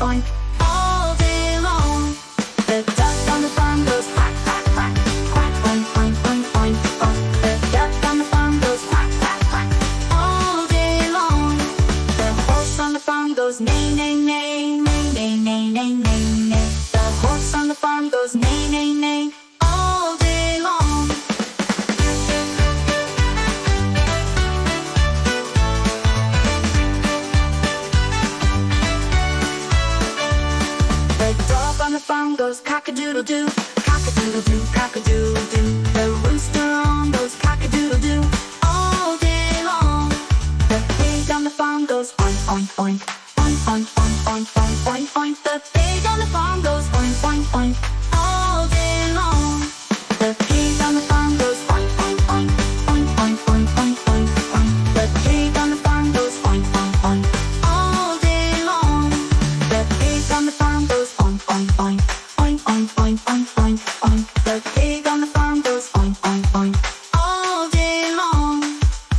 oink all day long. The duck on the farm goes quack, quack, quack, quack, oink, oink, oink, oink, oink. The duck on the farm goes quack, quack, quack all day long. The horse on the farm goes neigh, neigh, neigh, neigh, neigh, neigh, neigh, neigh, neigh. The horse on the farm goes neigh, neigh, neigh all day long. The dog on the farm goes cock-a-doodle-doo, cock-a-doodle-doo, cock-a-doodle-doo. The rooster on goes cock-a-doodle-doo all day long. The pig on the farm goes oink, oink, oink, oink, oink, oink, oink, oink, oink, oink. The pig on the farm goes oink, oink, oink all day long. The pig on the farm goes oink, oink, oink, oink, oink, oink, oink, oink, oink. The pig on the farm goes oink, oink, oink all day long. The pig on the farm goes oink, oink, oink, oink, oink, oink, oink, oink, oink. The pig on the farm goes oink, oink, oink all day long.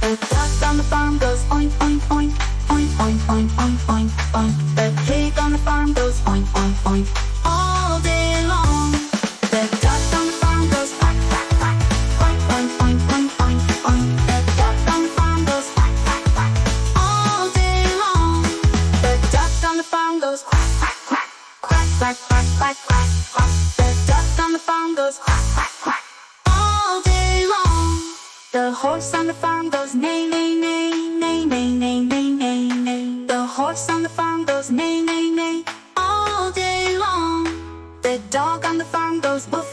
The duck on the farm goes oink, oink, oink, oink, oink, oink, oink, oink, oink. The pig on the farm goes oink, oink, oink all day long. The duck on the farm goes quack, quack, quack, oink, oink, oink, oink, oink, oink. The duck on the farm goes quack, quack, quack all day long. The duck on the farm goes quack, quack, quack, quack, quack, quack, quack, quack, quack. The duck on the farm goes quack, quack, quack all day long. The horse on the farm goes neigh, neigh, neigh, neigh, neigh, neigh, neigh, neigh, neigh. The horse on the farm goes neigh, neigh, neigh all day long. The dog on the farm goes woof,